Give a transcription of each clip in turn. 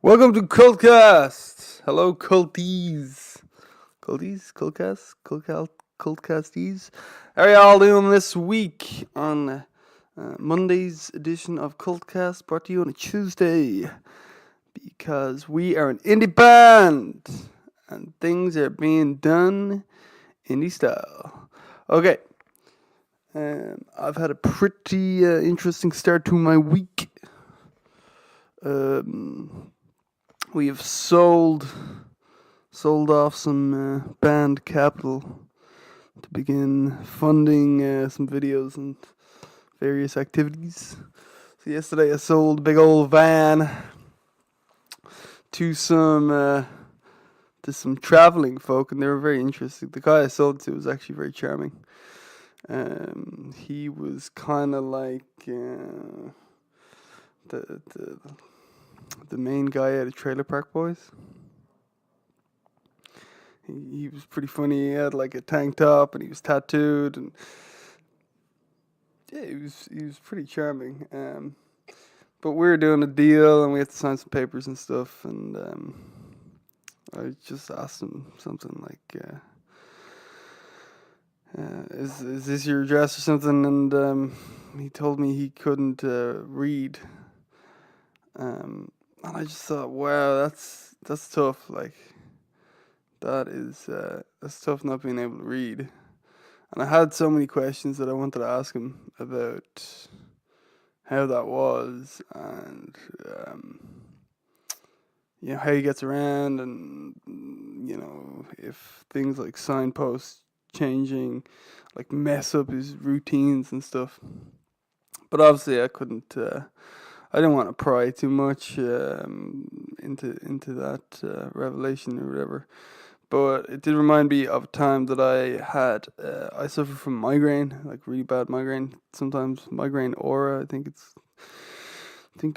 Welcome to Cultcast. Hello, culties. Cultcasties. How are y'all doing this week on Monday's edition of Cultcast, brought to you on a Tuesday? Because we are an indie band and things are being done indie style. Okay. I've had a pretty interesting start to my week. We have sold off some band capital to begin funding some videos and various activities. So yesterday I sold a big old van to some traveling folk, and they were very interesting. The guy I sold to was actually very charming. He was kind of like the main guy out of Trailer Park Boys. He was pretty funny. He had like a tank top and he was tattooed, and yeah, he was pretty charming. But we were doing a deal and we had to sign some papers and stuff, and I just asked him something like, "Is this your address or something?" And he told me he couldn't read. And I just thought, wow, that's tough. Like, that's tough not being able to read. And I had so many questions that I wanted to ask him about how that was, and how he gets around, and if things like signposts changing like mess up his routines and stuff. But obviously I couldn't. I didn't want to pry too much into that revelation or whatever. But it did remind me of a time that I suffer from migraine, like really bad migraine. Sometimes migraine aura. I think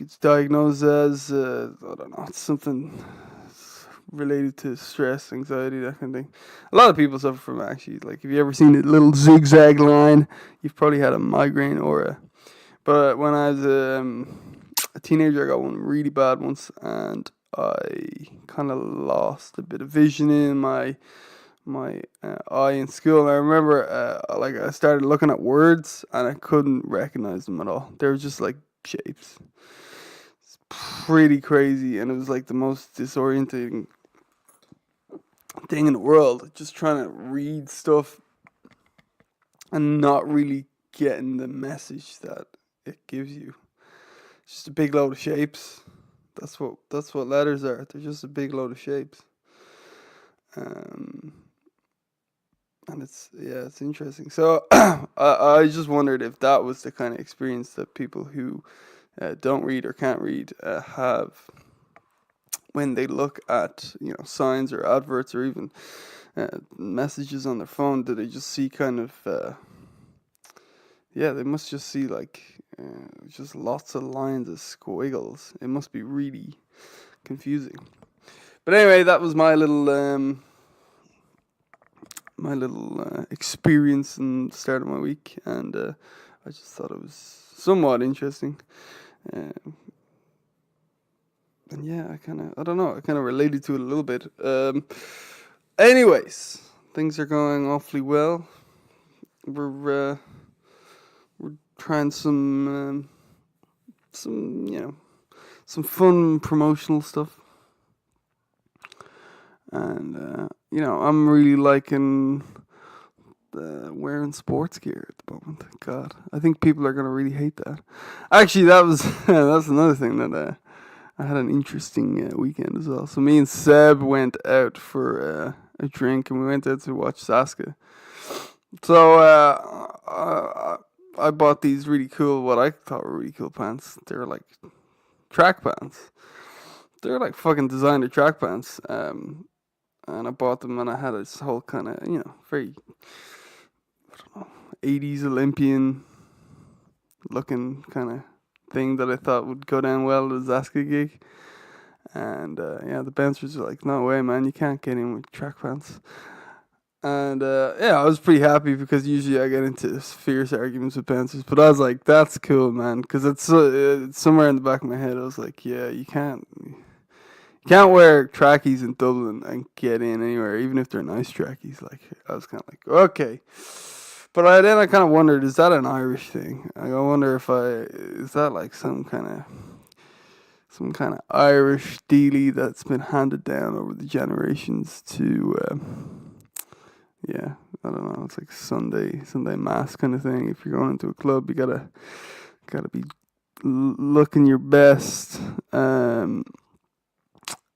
it's diagnosed as I don't know, it's something related to stress, anxiety, that kind of thing. A lot of people suffer from it, actually. Like, if you ever seen a little zigzag line, you've probably had a migraine aura. But when I was a teenager, I got one really bad once, and I kind of lost a bit of vision in my eye in school. And I remember, like, I started looking at words and I couldn't recognize them at all. They were just like shapes. It's pretty crazy, and it was like the most disorienting thing in the world. Just trying to read stuff and not really getting the message that it gives you. It's just a big load of shapes. That's what letters are. They're just a big load of shapes. And it's interesting. So I just wondered if that was the kind of experience that people who don't read or can't read have when they look at signs or adverts or even messages on their phone. Do they just see kind of they must just see like just lots of lines of squiggles. It must be really confusing. But anyway, that was my little experience in the start of my week, and I just thought it was somewhat interesting. And yeah, I don't know, I kind of related to it a little bit. Anyways, things are going awfully well. We're trying some fun promotional stuff, and I'm really liking wearing sports gear at the moment. God, I think people are gonna really hate that. Actually, that was that's another thing that I had an interesting weekend as well. So me and Seb went out for a drink, and we went out to watch Saska. So I bought these really cool, what I thought were really cool pants. They were like track pants. They're like fucking designer track pants. And I bought them, and I had this whole kind of, very, I don't know, 80s Olympian looking kind of thing that I thought would go down well at a Zaska gig. And the bouncers were like, "No way, man, you can't get in with track pants." And I was pretty happy, because usually I get into fierce arguments with bouncers. But I was like, that's cool, man, because it's somewhere in the back of my head. I was like, yeah, you can't You can't wear trackies in Dublin and get in anywhere, even if they're nice trackies. Like I was kind of like, okay, but then I kind of wondered, is that an Irish thing? I wonder if is that like some kind of Irish dealie that's been handed down over the generations to, yeah, I don't know. It's like Sunday mass kind of thing. If you're going into a club, you gotta be looking your best.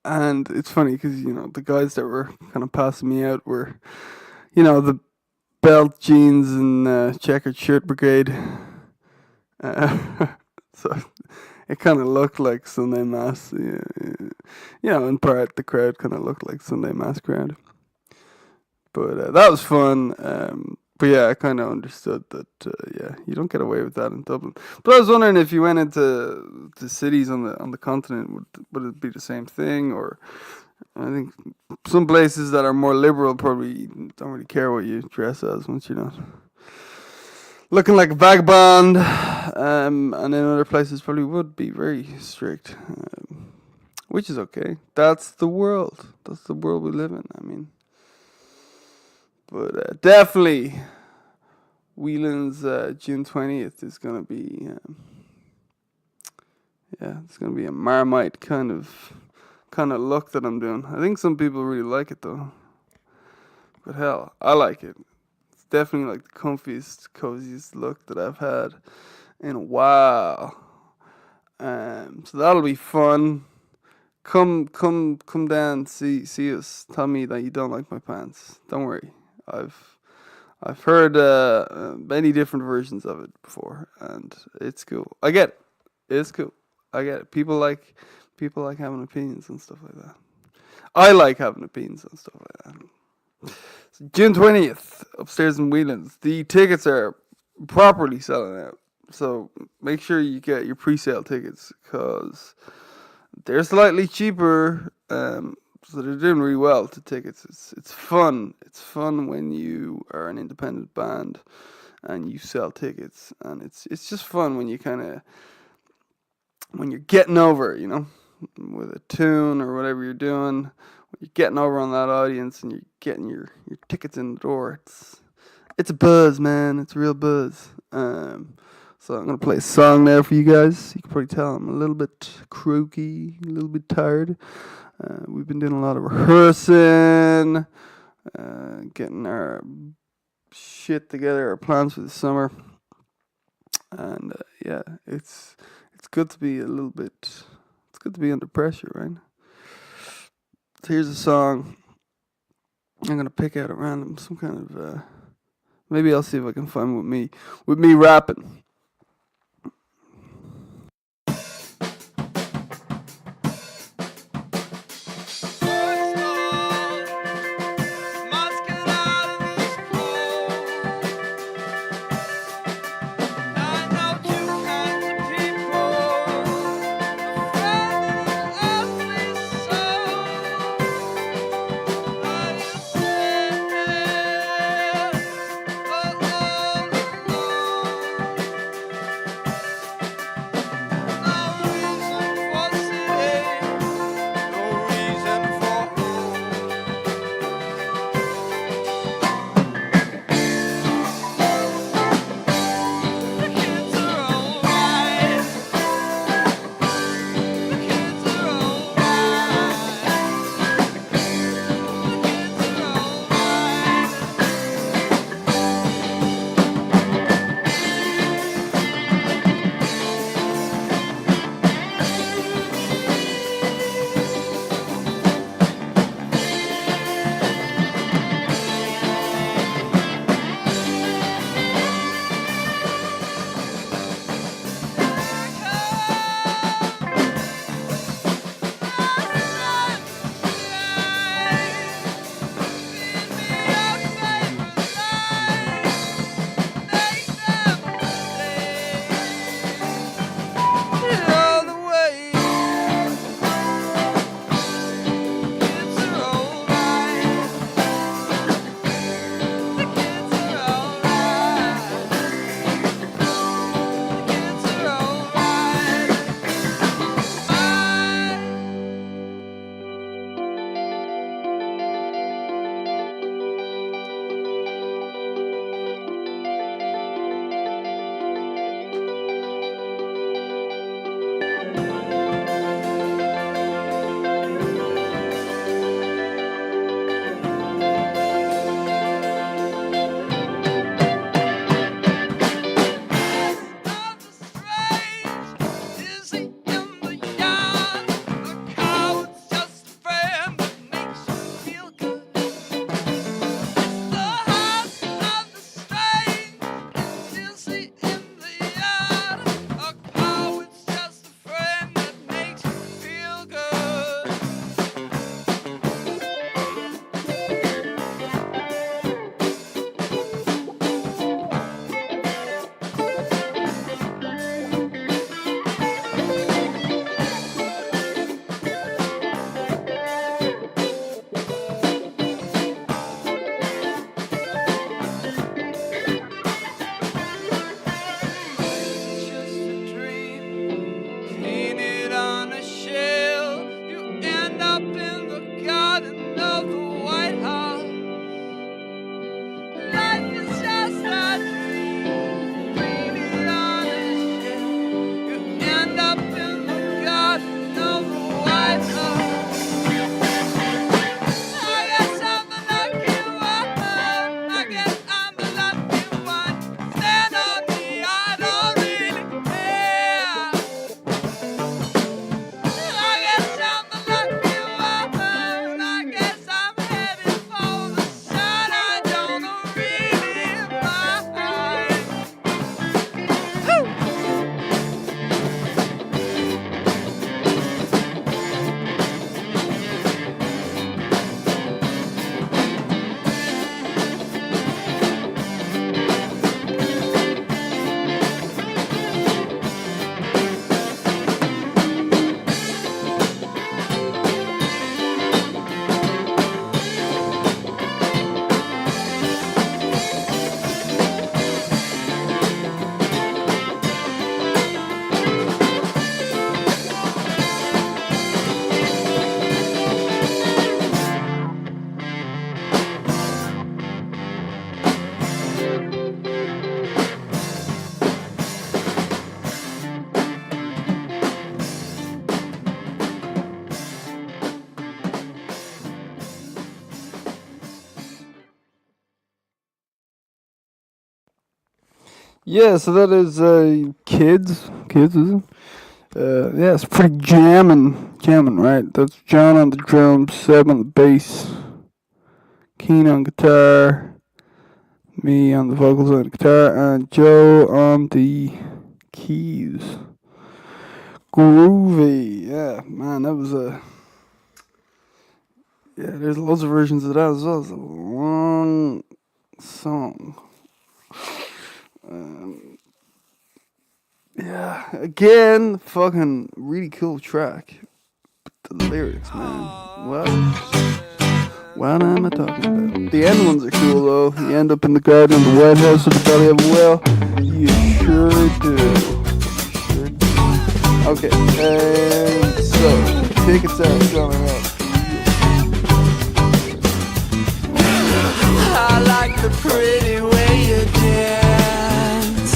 And it's funny because the guys that were kind of passing me out were, the belt jeans and checkered shirt brigade. So it kind of looked like Sunday mass. In part the crowd kind of looked like Sunday mass crowd. But that was fun. But yeah, I kind of understood that. Yeah, you don't get away with that in Dublin. But I was wondering if you went into the cities on the continent, would it be the same thing? Or I think some places that are more liberal probably don't really care what you dress as once you're not looking like a vagabond. And then other places probably would be very strict, which is okay. That's the world. That's the world we live in. I mean. But definitely, Whelan's June 20th is gonna be, it's gonna be a Marmite kind of look that I'm doing. I think some people really like it though. But hell, I like it. It's definitely like the comfiest, coziest look that I've had in a while. So that'll be fun. Come down, see us. Tell me that you don't like my pants. Don't worry. I've heard many different versions of it before, and it's cool. I get it. It's cool. I get it. People like having opinions and stuff like that. I like having opinions and stuff like that. So June 20th, upstairs in Whelan's. The tickets are properly selling out, so make sure you get your pre-sale tickets because they're slightly cheaper. So they're doing really well to tickets. It's fun. It's fun when you are an independent band and you sell tickets, and it's just fun when when you're getting over, with a tune or whatever you're doing. When you're getting over on that audience and you're getting your tickets in the door. It's a buzz, man. It's a real buzz. So I'm gonna play a song there for you guys. You can probably tell I'm a little bit croaky, a little bit tired. We've been doing a lot of rehearsing, getting our shit together, our plans for the summer, and it's good to be a little bit. It's good to be under pressure, right? So here's a song I'm gonna pick out at random, some kind of. Maybe I'll see if I can find with me rapping. Yeah, so that is Kids. Kids, is it? Yeah, it's pretty jamming, right? That's John on the drums, Seb on the bass, Keen on guitar, me on the vocals and guitar, and Joe on the keys. Groovy, yeah, man, that was a yeah. There's loads of versions of that as well. It's a long song. Yeah, again, fucking really cool track. The lyrics, man. What am I talking about? The end ones are cool though. You end up in the garden of the White House with the belly of a whale. You sure do. Sure do. Okay, and so tickets are selling out. I like the pretty way you dance.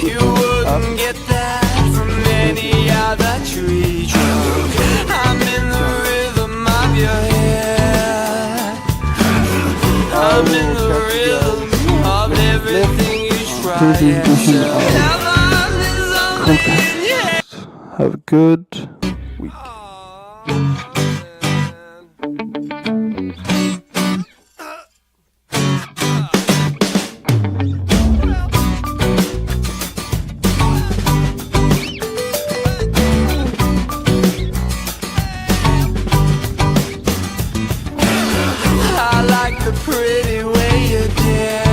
You wouldn't get that from any other tree trunk. I'm in the rhythm of your hair. I'm in the rhythm of everything you try and say. Heaven is only in your head. Have a good week. I like the pretty way you dance.